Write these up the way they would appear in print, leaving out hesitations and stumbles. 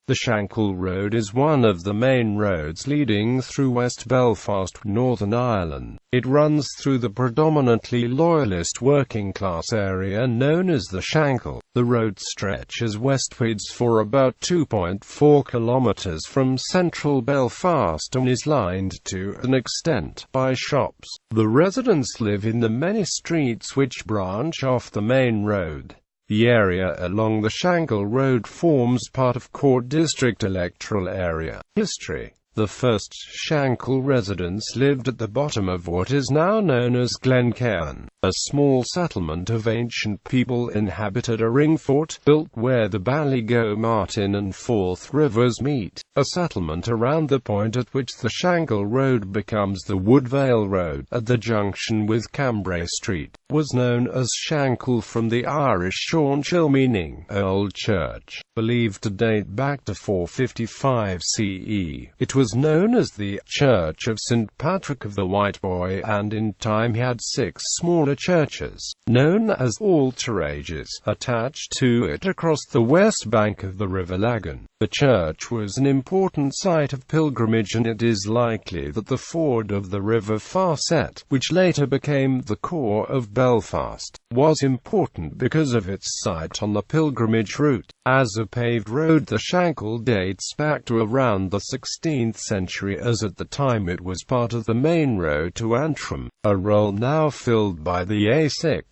The Shankill Road is one of the main roads leading through West Belfast, Northern Ireland. It runs through the predominantly loyalist working-class area known as the Shankill. The road stretches westwards for about 2.4 kilometres from central Belfast and is lined to an extent by shops. The residents live in the many streets which branch off the main road. The area along the Shankill Road forms part of Court District electoral area. History. The first Shankill residents lived at the bottom of what is now known as Glencairn. A small settlement of ancient people inhabited a ring fort, built where the Ballygo Martin and Forth rivers meet. A settlement around the point at which the Shankill Road becomes the Woodvale Road, at the junction with Cambrai Street, was known as Shankill from the Irish Shankill meaning old church, believed to date back to 455 CE. It was known as the Church of St. Patrick of the White Boy, and in time had 6 smaller churches, known as alterages, attached to it across the west bank of the River Lagan. The church was an important site of pilgrimage, and it is likely that the ford of the River Farset, which later became the core of Belfast, was important because of its site on the pilgrimage route. As a paved road, the Shankill dates back to around the 16th century, as at the time it was part of the main road to Antrim, a role now filled by the A6.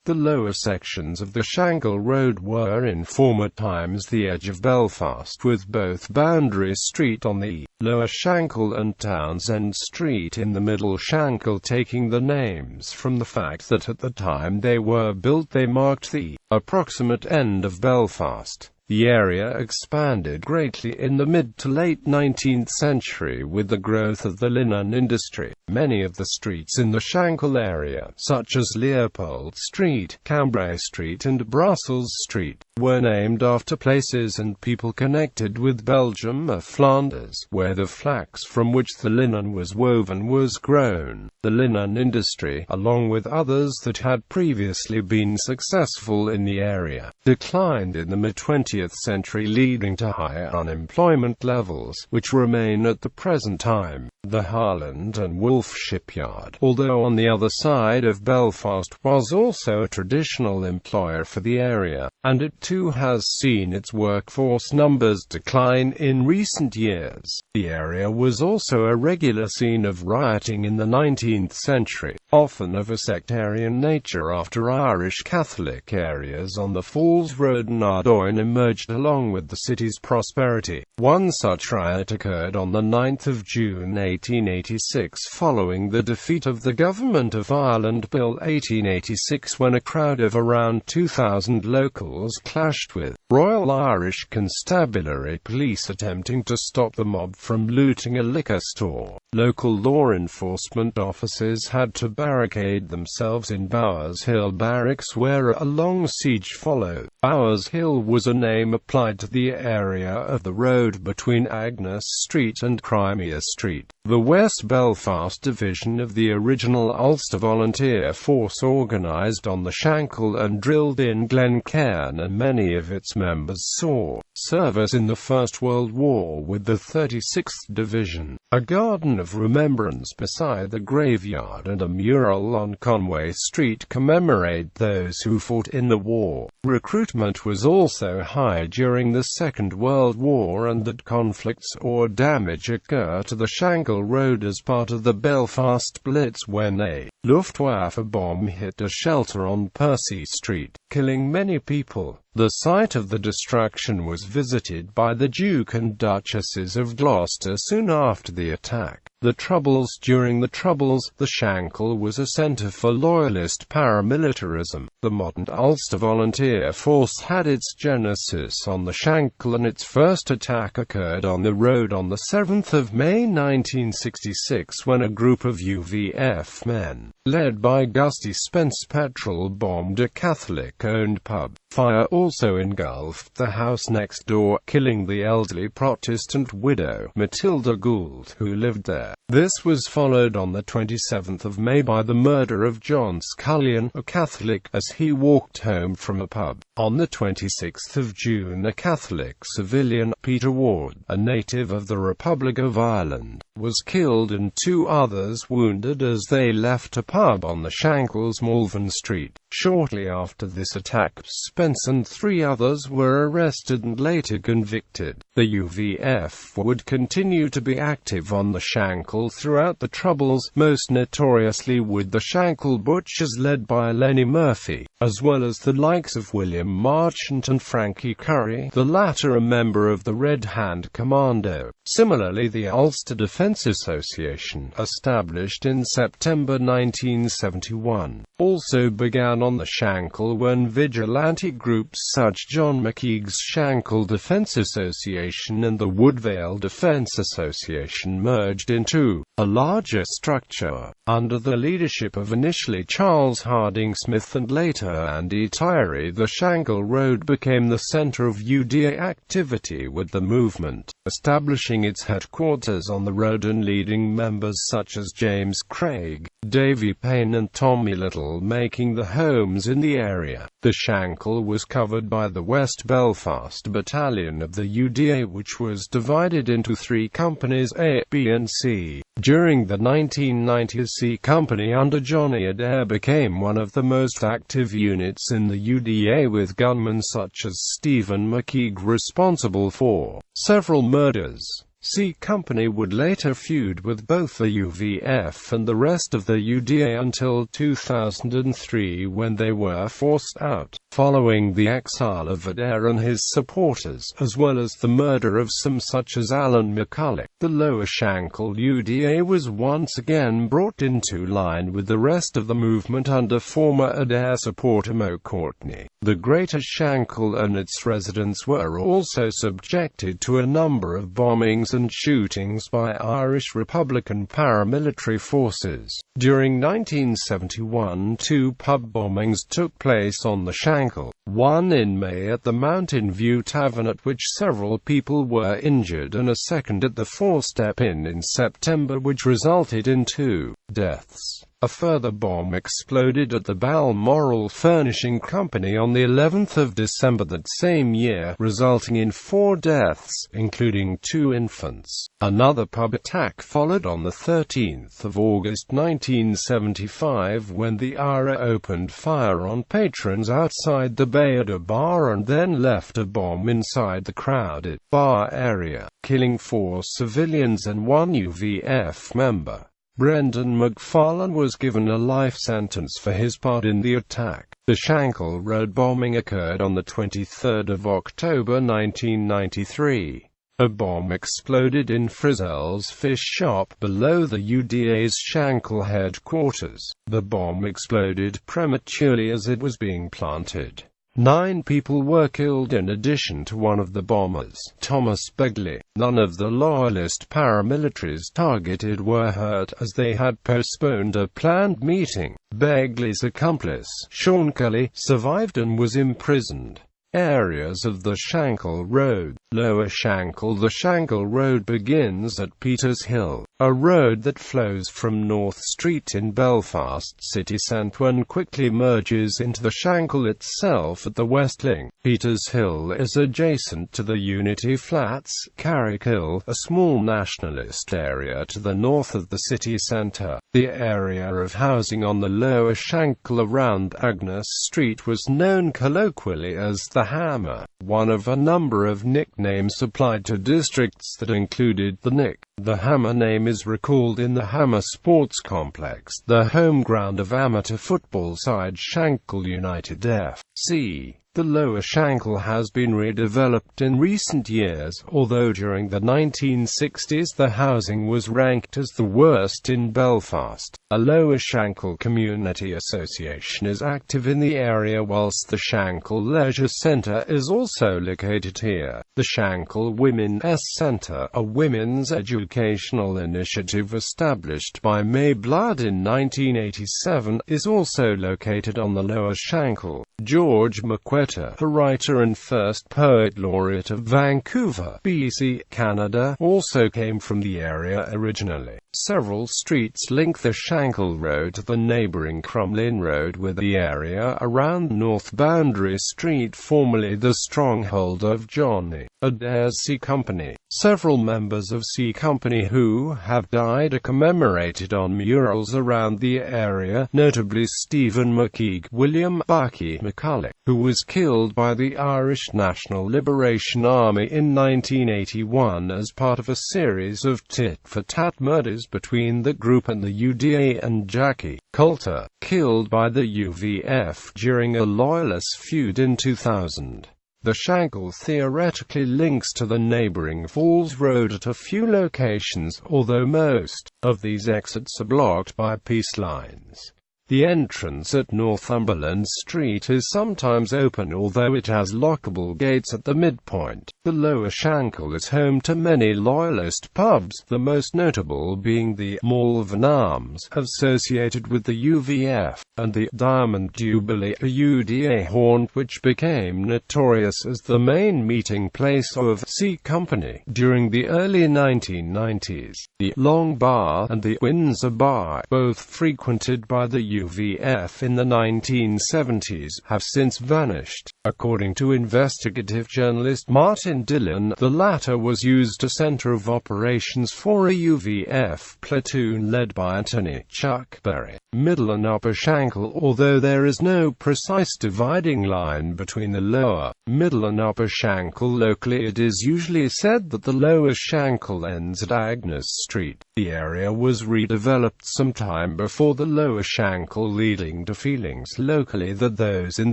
The lower sections of the Shankill Road were in former times the edge of Belfast, with both Boundary Street on the lower Shankill and Townsend Street in the middle. Shankill taking the names from the fact that at the time they were built they marked the approximate end of Belfast. The area expanded greatly in the mid to late 19th century with the growth of the linen industry. Many of the streets in the Shankill area, such as Leopold Street, Cambrai Street and Brussels Street, were named after places and people connected with Belgium or Flanders, where the flax from which the linen was woven was grown. The linen industry, along with others that had previously been successful in the area, declined in the mid-20th century, leading to high unemployment levels, which remain at the present time. The Harland and Wolff shipyard, although on the other side of Belfast, was also a traditional employer for the area, and it too has seen its workforce numbers decline in recent years. The area was also a regular scene of rioting in the 19th century, often of a sectarian nature, after Irish Catholic areas on the Falls Road and Ardoyne emerged along with the city's prosperity. One such riot occurred on the 9th of June 1886 following the defeat of the Government of Ireland Bill 1886, when a crowd of around 2,000 locals clashed with Royal Irish Constabulary police attempting to stop the mob from looting a liquor store. Local law enforcement officers had to barricade themselves in Bowers Hill Barracks, where a long siege followed. Bowers Hill was a name applied to the area of the road between Agnes Street and Crimea Street. The West Belfast division of the original Ulster Volunteer Force organised on the Shankill and drilled in Glencairn, and many of its members saw service in the First World War with the 36th Division. A garden of remembrance beside the graveyard and a mural on Conway Street commemorate those who fought in the war. Recruitment was also high during the Second World War, and that conflicts or damage occur to the Shankill Road as part of the Belfast Blitz when a Luftwaffe bomb hit a shelter on Percy Street, killing many people. The site of the destruction was visited by the Duke and Duchesses of Gloucester soon after the attack. During the Troubles, the Shankill was a centre for loyalist paramilitarism. The modern Ulster Volunteer Force had its genesis on the Shankill, and its first attack occurred on the road on the 7th of May 1966 when a group of UVF men led by Gusty Spence, petrol-bombed a Catholic-owned pub. Fire also engulfed the house next door, killing the elderly Protestant widow, Matilda Gould, who lived there. This was followed on the 27th of May by the murder of John Scullion, a Catholic, as he walked home from a pub. On the 26th of June, a Catholic civilian, Peter Ward, a native of the Republic of Ireland, was killed and 2 others wounded as they left a pub on the Shankills Malvern Street. Shortly after this attack, Spence and 3 others were arrested and later convicted. The UVF would continue to be active on the Shankill throughout the Troubles, most notoriously with the Shankill Butchers led by Lenny Murphy, as well as the likes of William Marchant and Frankie Curry, the latter a member of the Red Hand Commando. Similarly, the Ulster Defence Association, established in September 1971, also began on the Shankill when vigilante groups such John McKee's Shankill Defence Association and the Woodvale Defence Association merged into a larger structure. Under the leadership of initially Charles Harding Smith and later Andy Tyree, the Shankill Road became the centre of UDA activity, with the movement establishing its headquarters on the road and leading members such as James Craig, Davy Payne and Tommy Little making the homes in the area. The Shankill was covered by the West Belfast Battalion of the UDA, which was divided into 3 companies, A, B and C. During the 1990s, C Company under Johnny Adair became one of the most active units in the UDA, with gunmen such as Stephen McKeag responsible for several murders. C Company would later feud with both the UVF and the rest of the UDA until 2003, when they were forced out, following the exile of Adair and his supporters, as well as the murder of some such as Alan McCulloch. The Lower Shankill UDA was once again brought into line with the rest of the movement under former Adair supporter Mo Courtney. The Greater Shankill and its residents were also subjected to a number of bombings and shootings by Irish Republican paramilitary forces. During 1971, 2 pub bombings took place on the Shankill, one in May at the Mountain View Tavern, at which several people were injured, and a second at the Four Step Inn in September, which resulted in 2 deaths. A further bomb exploded at the Balmoral Furnishing Company on the 11th of December that same year, resulting in 4 deaths, including 2 infants. Another pub attack followed on the 13th of August 1975, when the IRA opened fire on patrons outside the Bay at a bar and then left a bomb inside the crowded bar area, killing 4 civilians and 1 UVF member. Brendan McFarlane was given a life sentence for his part in the attack. The Shankill Road bombing occurred on the 23rd of October 1993. A bomb exploded in Frizzell's fish shop below the UDA's Shankill headquarters. The bomb exploded prematurely as it was being planted. 9 people were killed in addition to one of the bombers, Thomas Begley. None of the loyalist paramilitaries targeted were hurt, as they had postponed a planned meeting. Begley's accomplice, Sean Kelly, survived and was imprisoned. Areas of the Shankill Road. Lower Shankill. The Shankill Road begins at Peters Hill, a road that flows from North Street in Belfast city centre and quickly merges into the Shankill itself at the West Link. Peters Hill is adjacent to the Unity Flats, Carrickhill, a small nationalist area to the north of the city centre. The area of housing on the Lower Shankill around Agnes Street was known colloquially as the Hammer, one of a number of nicknames applied to districts that included the Nick. The Hammer name is recalled in the Hammer Sports Complex, the home ground of amateur football side Shankill United FC. The Lower Shankill has been redeveloped in recent years, although during the 1960s the housing was ranked as the worst in Belfast. A Lower Shankill Community Association is active in the area, whilst the Shankill Leisure Centre is also located here. The Shankill Women's Centre, a women's educational initiative established by May Blood in 1987, is also located on the Lower Shankill. George McWhirter, a writer and first poet laureate of Vancouver, BC, Canada, also came from the area originally. Several streets link the Shankill Road to the neighbouring Crumlin Road with the area around North Boundary Street, formerly the stronghold of Johnny Adair's C Company. Several members of C Company who have died are commemorated on murals around the area, notably Stephen McKeag, William Bucky McCulloch, who was killed by the Irish National Liberation Army in 1981 as part of a series of tit-for-tat murders between the group and the UDA, and Jackie Coulter, killed by the UVF during a loyalist feud in 2000. The Shankill theoretically links to the neighbouring Falls Road at a few locations, although most of these exits are blocked by peace lines. The entrance at Northumberland Street is sometimes open, although it has lockable gates at the midpoint. The Lower Shankill is home to many loyalist pubs, the most notable being the Malvern Arms, associated with the UVF, and the Diamond Jubilee, a UDA haunt which became notorious as the main meeting place of C Company during the early 1990s. The Long Bar and the Windsor Bar, both frequented by the UVF in the 1970s, have since vanished. According to investigative journalist Martin Dillon, the latter was used as centre of operations for a UVF platoon led by attorney Chuck Berry. Middle and Upper Shankill. Although there is no precise dividing line between the Lower, Middle and Upper Shankill locally, it is usually said that the Lower Shankill ends at Agnes Street. The area was redeveloped sometime before the Lower Shankill, leading to feelings locally that those in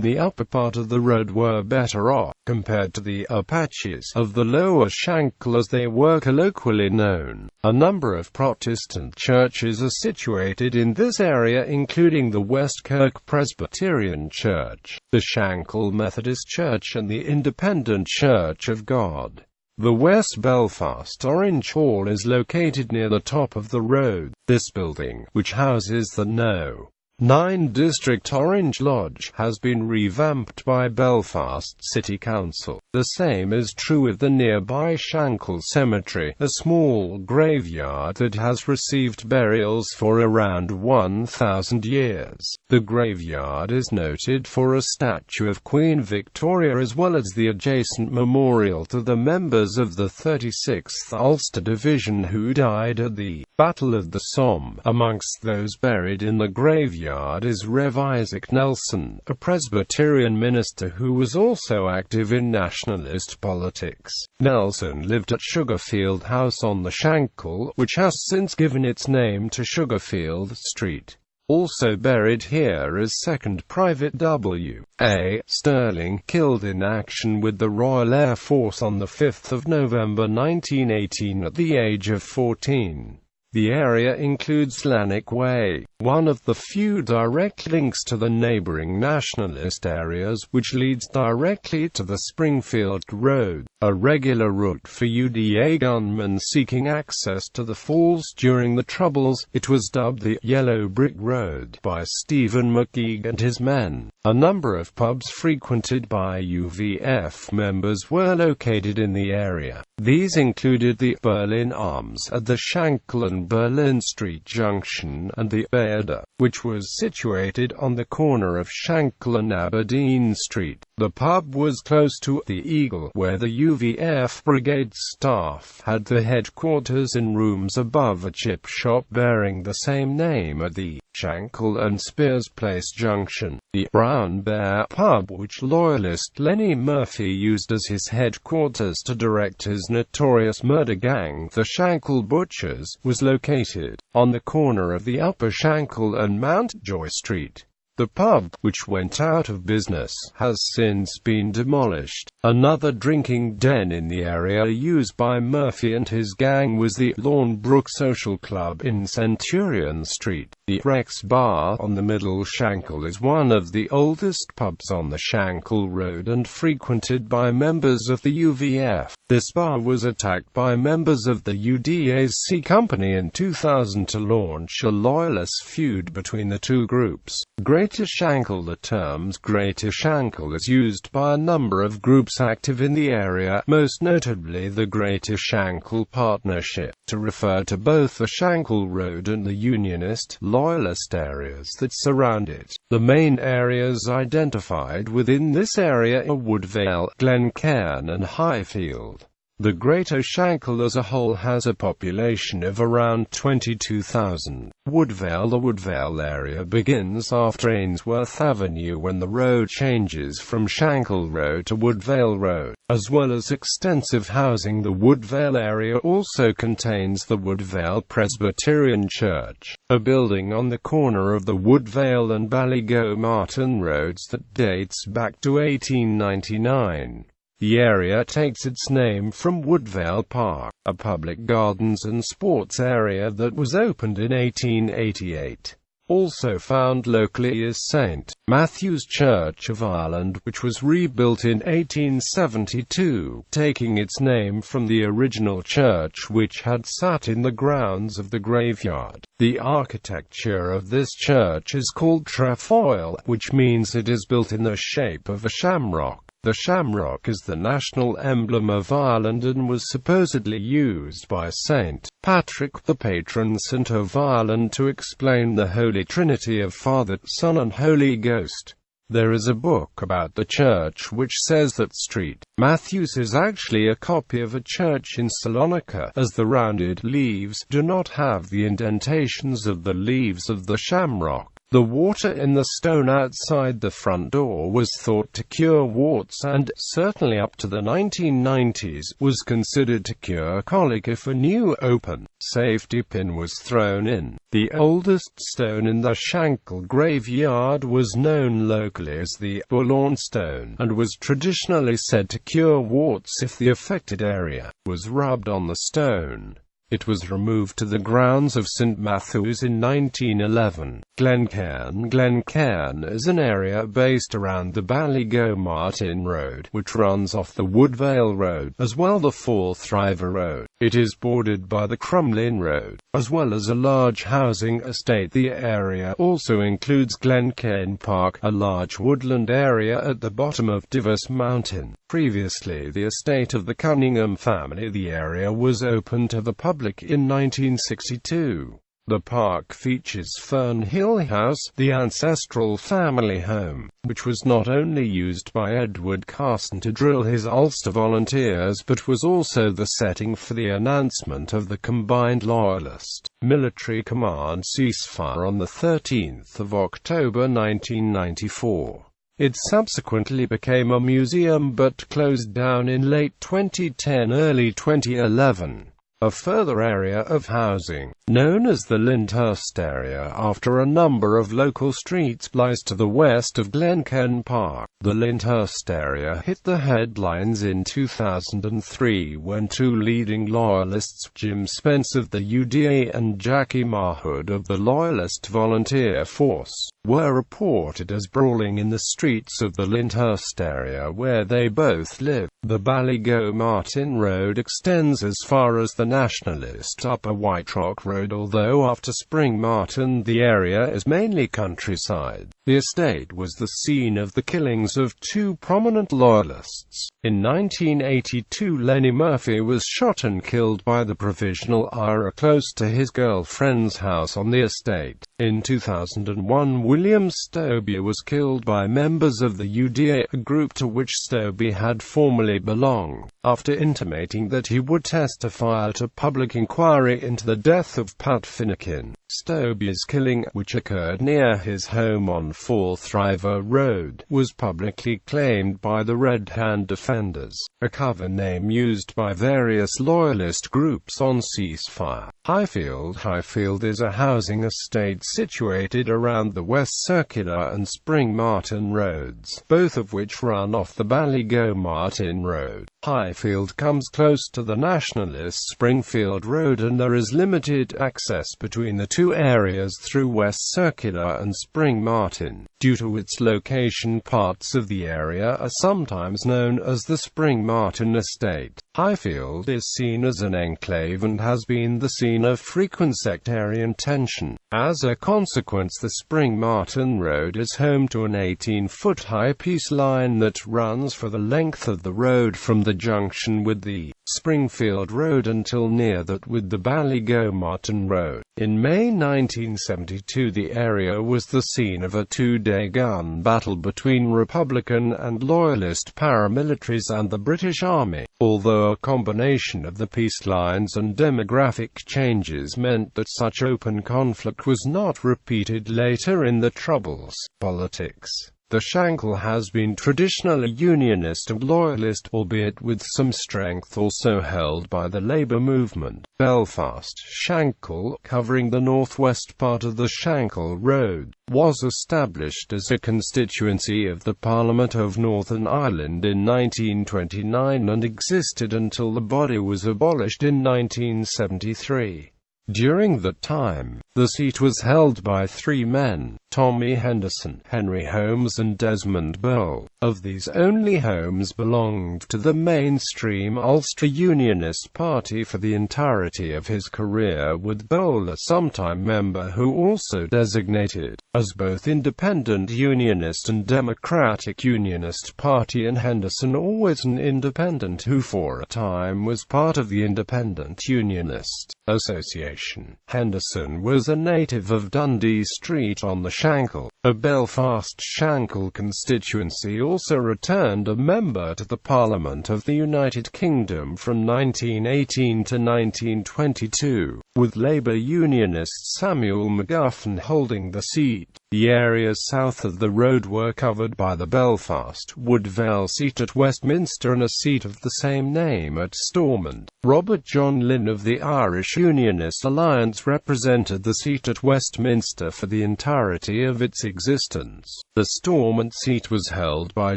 the upper part of the road were better off, compared to the Apaches of the Lower Shankill as they were colloquially known. A number of Protestant churches are situated in this area, including the Westkirk Presbyterian Church, the Shankill Methodist Church and the Independent Church of God. The West Belfast Orange Hall is located near the top of the road. This building, which houses the No. 9 District Orange Lodge, has been revamped by Belfast City Council. The same is true of the nearby Shankill Cemetery, a small graveyard that has received burials for around 1,000 years. The graveyard is noted for a statue of Queen Victoria as well as the adjacent memorial to the members of the 36th Ulster Division who died at the Battle of the Somme. Amongst those buried in the graveyard is Rev. Isaac Nelson, a Presbyterian minister who was also active in nationalist politics. Nelson lived at Sugarfield House on the Shankill, which has since given its name to Sugarfield Street. Also buried here is 2nd Private W.A. Sterling, killed in action with the Royal Air Force on 5 November 1918 at the age of 14. The area includes Lanark Way, one of the few direct links to the neighbouring nationalist areas, which leads directly to the Springfield Road, a regular route for UDA gunmen seeking access to the falls during the Troubles. It was dubbed the Yellow Brick Road by Stephen McKeag and his men. A number of pubs frequented by UVF members were located in the area. These included the Berlin Arms at the Shankill and Berlin Street Junction, and the Bearder, which was situated on the corner of Shankill and Aberdeen Street. The pub was close to the Eagle, where the UVF brigade staff had their headquarters in rooms above a chip shop bearing the same name at the Shankill and Spears Place Junction. The Brown Bear pub, which loyalist Lenny Murphy used as his headquarters to direct his notorious murder gang, the Shankill Butchers, was located on the corner of the Upper Shankill and Mountjoy Street. The pub, which went out of business, has since been demolished. Another drinking den in the area used by Murphy and his gang was the Lawnbrook Social Club in Centurion Street. The Rex Bar on the Middle Shankill is one of the oldest pubs on the Shankill Road and frequented by members of the UVF. This bar was attacked by members of the UDAC company in 2000 to launch a loyalist feud between the two groups. Greater Shankill. The terms Greater Shankill is used by a number of groups active in the area, most notably the Greater Shankill Partnership, to refer to both the Shankill Road and the Unionist, Loyalist areas that surround it. The main areas identified within this area are Woodvale, Glencairn and Highfield. The Greater Shankill as a whole has a population of around 22,000. Woodvale. The Woodvale area begins after Ainsworth Avenue when the road changes from Shankill Road to Woodvale Road. As well as extensive housing, the Woodvale area also contains the Woodvale Presbyterian Church, a building on the corner of the Woodvale and Ballygo Martin roads that dates back to 1899. The area takes its name from Woodvale Park, a public gardens and sports area that was opened in 1888. Also found locally is St. Matthew's Church of Ireland, which was rebuilt in 1872, taking its name from the original church which had sat in the grounds of the graveyard. The architecture of this church is called trefoil, which means it is built in the shape of a shamrock. The shamrock is the national emblem of Ireland and was supposedly used by St. Patrick, the patron saint of Ireland, to explain the Holy Trinity of Father, Son and Holy Ghost. There is a book about the church which says that St. Matthew's is actually a copy of a church in Salonika, as the rounded leaves do not have the indentations of the leaves of the shamrock. The water in the stone outside the front door was thought to cure warts and, certainly up to the 1990s, was considered to cure colic if a new open safety pin was thrown in. The oldest stone in the Shankill graveyard was known locally as the Bullaun Stone, and was traditionally said to cure warts if the affected area was rubbed on the stone. It was removed to the grounds of St. Matthew's in 1911. Glencairn is an area based around the Ballygo Martin Road, which runs off the Woodvale Road, as well the Forth River Road. It is bordered by the Crumlin Road, as well as a large housing estate. The area also includes Glencairn Park, a large woodland area at the bottom of Divis Mountain. Previously the estate of the Cunningham family, the area was open to the public in 1962. The park features Fernhill House, the ancestral family home, which was not only used by Edward Carson to drill his Ulster Volunteers but was also the setting for the announcement of the combined Loyalist military command ceasefire on the 13th of October 1994. It subsequently became a museum but closed down in late 2010–early 2011. A further area of housing, known as the Lyndhurst area after a number of local streets, lies to the west of Glencairn Park. The Lyndhurst area hit the headlines in 2003 when two leading Loyalists, Jim Spence of the UDA and Jackie Mahood of the Loyalist Volunteer Force, were reported as brawling in the streets of the Lyndhurst area where they both live. The Ballygo Martin Road extends as far as the nationalist Upper White Rock Road, although after Spring Martin the area is mainly countryside. The estate was the scene of the killings of two prominent Loyalists. In 1982 Lenny Murphy was shot and killed by the Provisional IRA close to his girlfriend's house on the estate. In 2001 William Stobie was killed by members of the UDA, a group to which Stobie had formerly belonged, after intimating that he would testify at a public inquiry into the death of Pat Finucane. Stobie's killing, which occurred near his home on Forth River Road, was publicly claimed by the Red Hand Defenders, a cover name used by various Loyalist groups on ceasefire. Highfield. Highfield is a housing estate situated around the West Circular and Spring Martin roads, both of which run off the Ballygo-Martin Road. Highfield comes close to the nationalist Springfield Road, and there is limited access between the two areas through West Circular and Spring Martin. Due to its location, parts of the area are sometimes known as the Spring Martin Estate. Highfield is seen as an enclave and has been the scene of frequent sectarian tension. As a consequence, the Spring Martin Road is home to an 18-foot-high peace line that runs for the length of the road from the junction with the Springfield Road until near that with the Ballygo-Martin Road. In May 1972, the area was the scene of a two-day gun battle between Republican and Loyalist paramilitaries and the British Army. Although a combination of the peace lines and demographic changes meant that such open conflict was not repeated later in the Troubles. Politics. The Shankill has been traditionally Unionist and Loyalist, albeit with some strength also held by the Labour movement. Belfast. Shankill, covering the northwest part of the Shankill Road, was established as a constituency of the Parliament of Northern Ireland in 1929 and existed until the body was abolished in 1973. During that time, the seat was held by three men: Tommy Henderson, Henry Holmes and Desmond Bowl. Of these, only Holmes belonged to the mainstream Ulster Unionist Party for the entirety of his career, with Bowl a sometime member who also designated as both Independent Unionist and Democratic Unionist Party, and Henderson always an independent who for a time was part of the Independent Unionist Association. Henderson was a native of Dundee Street on the Shankill. A Belfast Shankill constituency also returned a member to the Parliament of the United Kingdom from 1918 to 1922, with Labour Unionist Samuel McGuffin holding the seat. The areas south of the road were covered by the Belfast Woodvale seat at Westminster and a seat of the same name at Stormont. Robert John Lynn of the Irish Unionist Alliance represented the seat at Westminster for the entirety of its existence. The Stormont seat was held by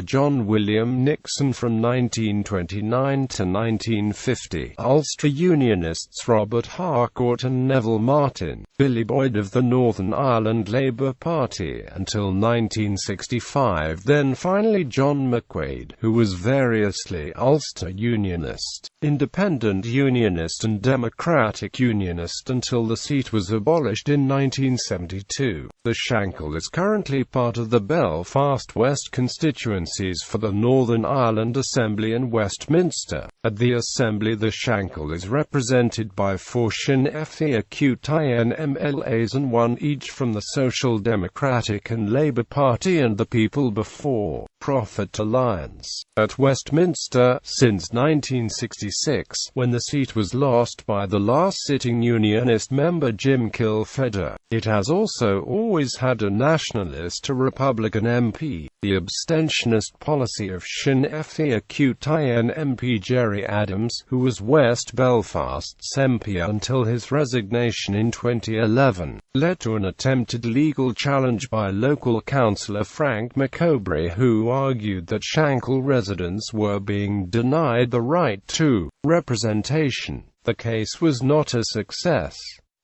John William Nixon from 1929 to 1950. Ulster Unionists Robert Harcourt and Neville Martin, Billy Boyd of the Northern Ireland Labour Party until 1965, then finally John McQuaid, who was variously Ulster Unionist, Independent Unionist and Democratic Unionist until the seat was abolished in 1972. The Shankill is currently part of the Belfast West constituencies for the Northern Ireland Assembly and Westminster. At the Assembly, the Shankill is represented by 4 Sinn Féin MLAs and 1 each from the Social Democratic and Labour Party and the People Before Profit Alliance. At Westminster, since 1966, when the seat was lost by the last sitting Unionist member Jim Kilfedder, it has also always had a nationalist to Republican MP. The abstentionist policy of Sinn Féin MP Gerry Adams, who was West Belfast's MP until his resignation in 2011, led to an attempted legal challenge by local councillor Frank McCobry, who argued that Shankill residents were being denied the right to representation. The case was not a success.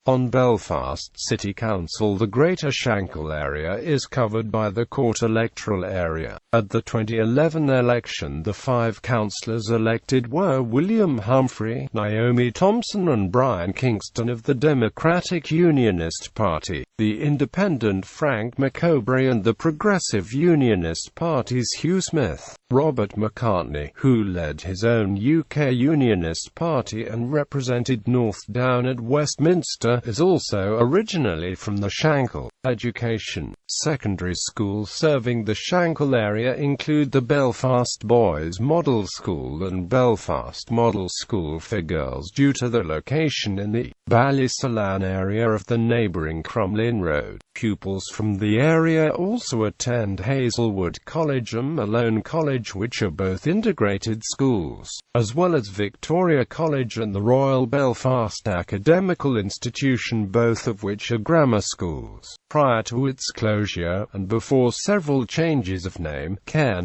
On Belfast City Council, the Greater Shankill area is covered by the Court electoral area. At the 2011 election, the 5 councillors elected were William Humphrey, Naomi Thompson and Brian Kingston of the Democratic Unionist Party, the Independent Frank McCobry and the Progressive Unionist Party's Hugh Smith. Robert McCartney, who led his own UK Unionist Party and represented North Down at Westminster, is also originally from the Shankill. Education. Secondary schools serving the Shankill area include the Belfast Boys Model School and Belfast Model School for Girls due to their location in the Ballysalan area of the neighbouring Crumlin Road. Pupils from the area also attend Hazelwood College and Malone College College, which are both integrated schools, as well as Victoria College and the Royal Belfast Academical Institution, both of which are grammar schools. Prior to its closure, and before several changes of name,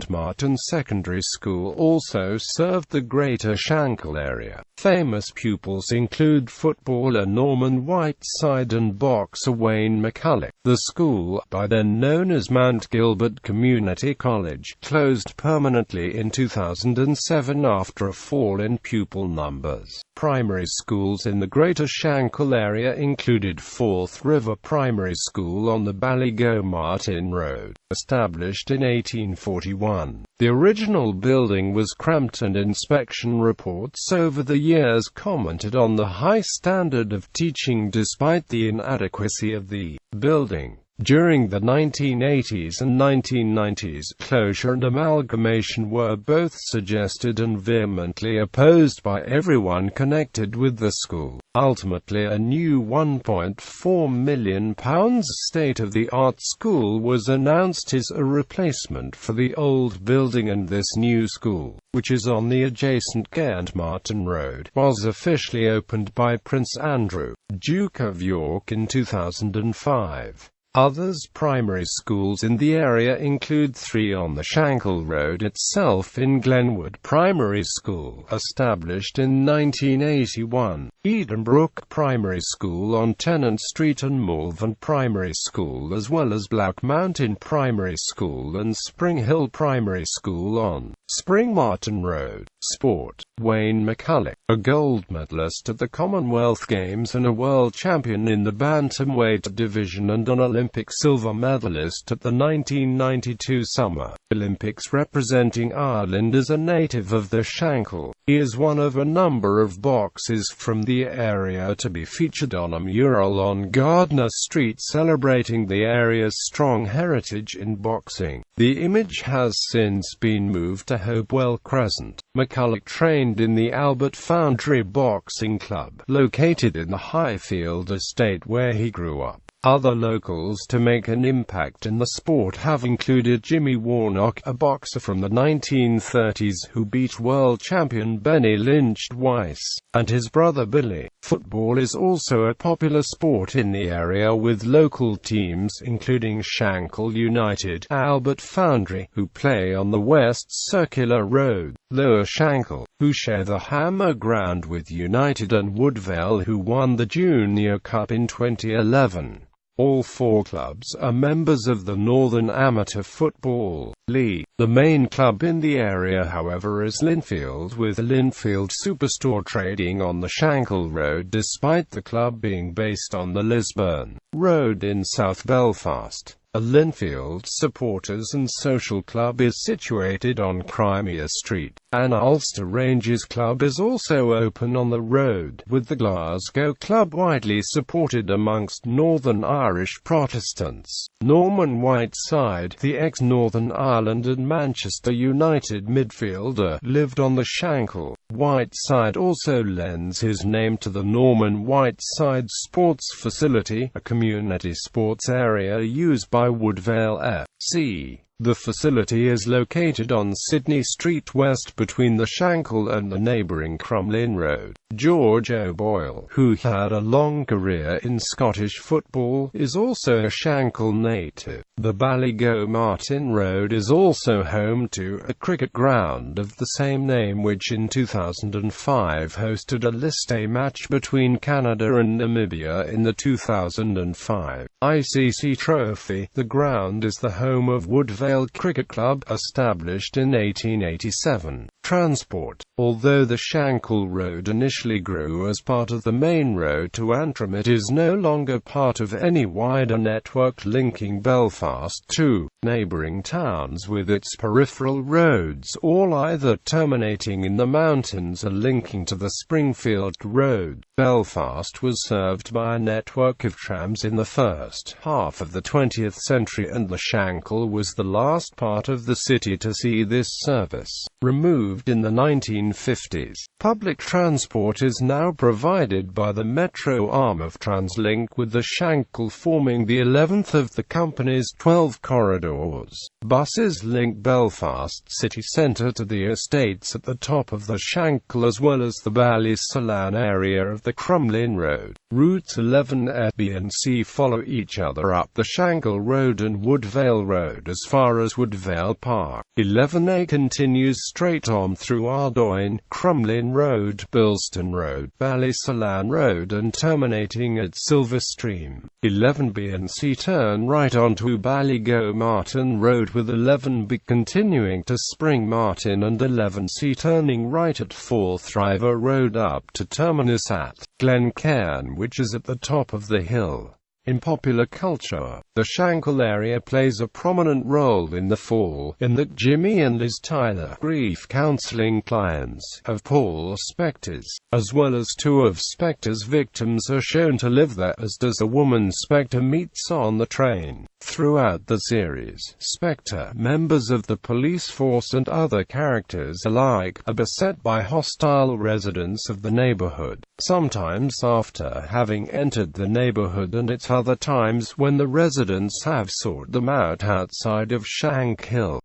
Martin Secondary School also served the Greater Shankill area. Famous pupils include footballer Norman Whiteside and boxer Wayne McCulloch. The school, by then known as Mount Gilbert Community College, closed permanently in 2007 after a fall in pupil numbers. Primary schools in the Greater Shankill area included Forth River Primary School on the Ballygo-Martin Road, established in 1841. The original building was cramped, and inspection reports over the years commented on the high standard of teaching despite the inadequacy of the building. During the 1980s and 1990s, closure and amalgamation were both suggested and vehemently opposed by everyone connected with the school. Ultimately, a new £1.4 million state-of-the-art school was announced as a replacement for the old building, and this new school, which is on the adjacent Martin Road, was officially opened by Prince Andrew, Duke of York in 2005. Others primary schools in the area include 3 on the Shankill Road itself in Glenwood Primary School, established in 1981, Edenbrook Primary School on Tennant Street and Malvern Primary School, as well as Black Mountain Primary School and Spring Hill Primary School on Spring Martin Road. Sport. Wayne McCulloch, a gold medalist at the Commonwealth Games and a world champion in the bantamweight division and an Olympic silver medalist at the 1992 Summer Olympics representing Ireland, is a native of the Shankill. He is one of a number of boxers from the area to be featured on a mural on Gardner Street celebrating the area's strong heritage in boxing. The image has since been moved to Hopewell Crescent. McCulloch trained in the Albert Foundry Boxing Club, located in the Highfield estate where he grew up. Other locals to make an impact in the sport have included Jimmy Warnock, a boxer from the 1930s who beat world champion Benny Lynch twice, and his brother Billy. Football is also a popular sport in the area, with local teams including Shankill United, Albert Foundry, who play on the West Circular Road, Lower Shankill, who share the Hammer Ground with United, and Woodvale, who won the Junior Cup in 2011. All 4 clubs are members of the Northern Amateur Football League. The main club in the area, however, is Linfield, with the Linfield Superstore trading on the Shankill Road, despite the club being based on the Lisburn Road in South Belfast. A Linfield Supporters and Social Club is situated on Crimea Street. An Ulster Rangers Club is also open on the road, with the Glasgow Club widely supported amongst Northern Irish Protestants. Norman Whiteside, the ex-Northern Ireland and Manchester United midfielder, lived on the Shankill. Whiteside also lends his name to the Norman Whiteside Sports Facility, a community sports area used by Woodvale FC. The facility is located on Sydney Street West between the Shankill and the neighbouring Crumlin Road. George O'Boyle, who had a long career in Scottish football, is also a Shankill native. The Ballygo-Martin Road is also home to a cricket ground of the same name, which in 2005 hosted a List A match between Canada and Namibia in the 2005 ICC Trophy. The ground is the home of Woodvale Cricket Club, established in 1887. Transport. Although the Shankill Road initially grew as part of the main road to Antrim, it is no longer part of any wider network linking Belfast to neighbouring towns, with its peripheral roads all either terminating in the mountains or linking to the Springfield Road. Belfast was served by a network of trams in the first half of the 20th century, and the Shankill was the last part of the city to see this service removed removed in the 1950s. Public transport is now provided by the metro arm of Translink, with the Shankill forming the 11th of the company's 12 corridors. Buses link Belfast city centre to the estates at the top of the Shankill as well as the Ballysalan area of the Crumlin Road. Routes 11A, B and C follow each other up the Shankill Road and Woodvale Road as far as Woodvale Park. 11A continues straight on through Ardoyne, Crumlin Road, Bilston Road, Ballysalan Road and terminating at Silverstream. 11B and C turn right onto Ballygo Martin Road, with 11B continuing to Spring Martin and 11C turning right at Forth River Road up to terminus at Glencairn, which is at the top of the hill. In popular culture, the Shankill area plays a prominent role in the fall, in that Jimmy and Liz Tyler, grief counseling clients of Paul Spector's, as well as two of Spector's victims, are shown to live there, as does a woman Spector meets on the train. Throughout the series, Spector, members of the police force and other characters alike, are beset by hostile residents of the neighborhood, sometimes after having entered the neighborhood, and at other times when the residents have sought them out outside of Shankill.